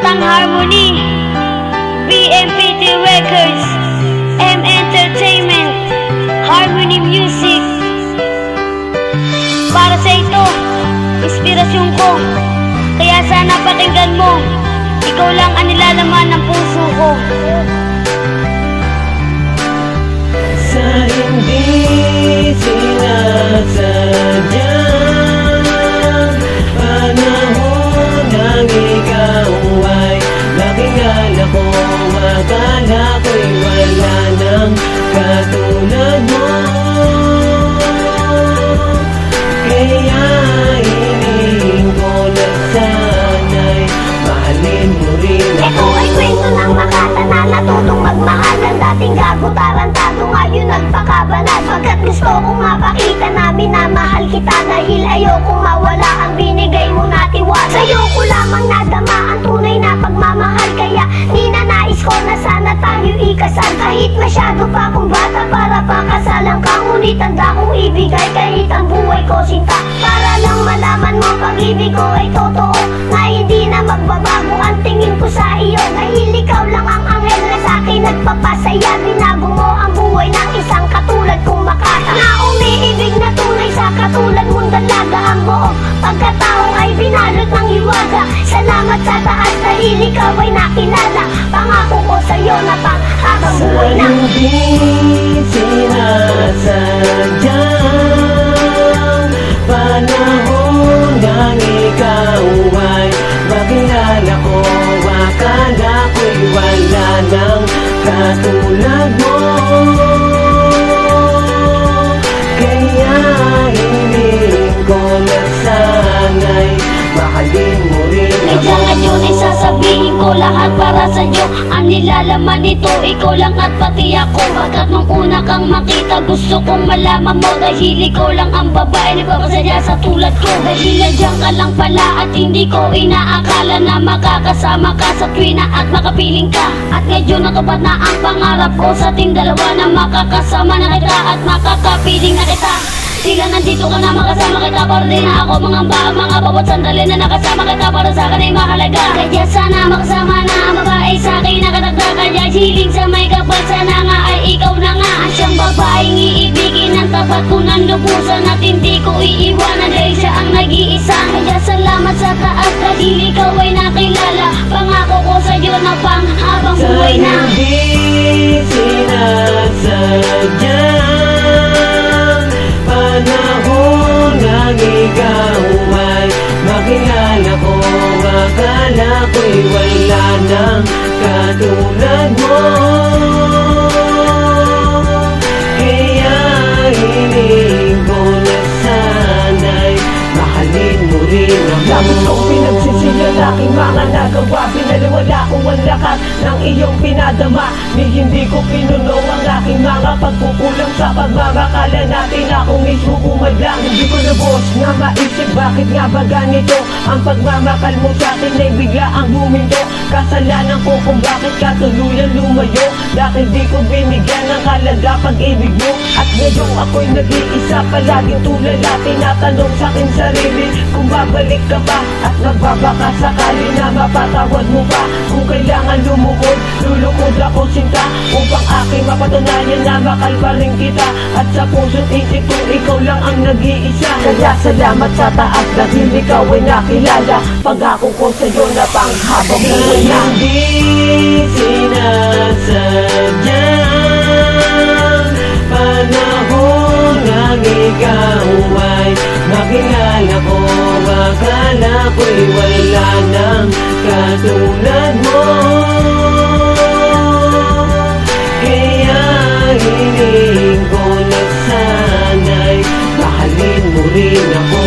Batang Harmony, BMPT Records, M Entertainment, Harmony Music. Para sa ito, inspirasyon ko, kaya sana pakinggan mo. Ikaw lang ang nilalaman ng puso ko. Sa hindi sinasadyang panahon nang ikaw ay nakilala ko, akala ko'y wala nang katulad mo. Kaya hiling ko na sana'y mahalin mo rin ako. Ito ay kwento ng makata na natutong magmahal. Ang dating gago tarantado ngayon nagpakabanal. Pagkat gusto kong mapakita na minamahal kita, dahil ayokong mawala ang binigay mo na tiwala. Sa'yo ko lamang nadama ang tunay na pagmamahal, kaya ninanais ko na sana tayo ikasal. Kahit masyado pa akong bata para pakasalan ka, ngunit tanda kong ibigay kahit ang buhay ko sinta. Para lang malaman mo pag-ibig ko ay totoo, na hindi na magbabago ang tingin ko sa iyo. Dahil ikaw lang ang anghel na sa'kin nagpapasaya. Binago mo ang buhay ng isang katulad kong makata, na umiibig na tunay sa katulad mong dalaga. Ang buong pagkataong ay binalot ng hiwaga. Salamat sa taas dahil ikaw ay nakilala. Pangako ko sa'yo na panghabang buhay na hindi sinasadyang panahon nang ikaw ay makilala ko, akala ko'y wala nang katulad mo. Kaya hiling ko na sana'y mahalin mo rin Kaya ako. ngayon ay sasabihin ko lahat para sa'yo. Ang nilalaman nito, ikaw lang at pati ako. Pagkat nung una kang makita, gusto kong malaman mo, dahil ikaw lang ang babae nagpapasaya sa tulad ko. Dahil nandiyan ka lang pala at hindi ko inaakala na makakasama ka sa tuwina at makapiling ka. At ngayon natupad na ang pangarap ko sa ating dalawa, na makakasama na kita at makakapiling na kita. Sila nandito ka na, makasama kita para din na ako. Mga bawat sandali na nakasama kita, para sa akin ay mahalaga. Kaya sana makasama na ang babae sa akin nakatagda. Kaya hiling sa may kapal, sana nga ay ikaw na nga ang siyang babaeng iibigin ng tapat ko ng lubusan, at hindi ko iiwanan dahil siya ang nag-iisa. Kaya salamat sa taas dahil ikaw ay nakilala. Pangako ko sa'yo na panghabang buhay na. Sa hindi sinasadyang panahon nang ikaw ay makilala ko, akala ko'y wala nang katulad mo. Kaya hiling ko na sana'y mahalin mo rin ako. Dami kong pinagsisiyan aking mga nagawa, pinaliwala ko ang lakas ng iyong pinadama. Ni hindi ko pinuno ang aking mga pagkukulang sa pagmamakala natin. Ako mismo kumadlang, hindi ko lubos na maisip bakit nga ba ganito ang pagmamakal mo sa akin ay bigla ang huminto. Kasalanan ko kung bakit ka tuluyan lumayo, dahil di ko binigyan ng halaga pag-ibig mo. At ngayon ako'y nag-iisa, palaging tulala, tinatanong sa akin sarili kung babalik ka pa, at nagbabaka sakali na mapatawad mo pa. Kung kailangan lumukod, lulukod ako sinta, upang aking mapatunayan na mahal pa rin kita. At sa puso't isip ko, ikaw lang ang nag-iisa. Kaya salamat sa taas dahil ikaw ay nakilala. Pangako ko sa'yo na panghabang buhay na. Hindi sinasadyang panahon nang ikaw ay makilala ko, akala ko'y wala nang katulad mo. Kaya hiling ko na sana'y mahalin mo rin ako.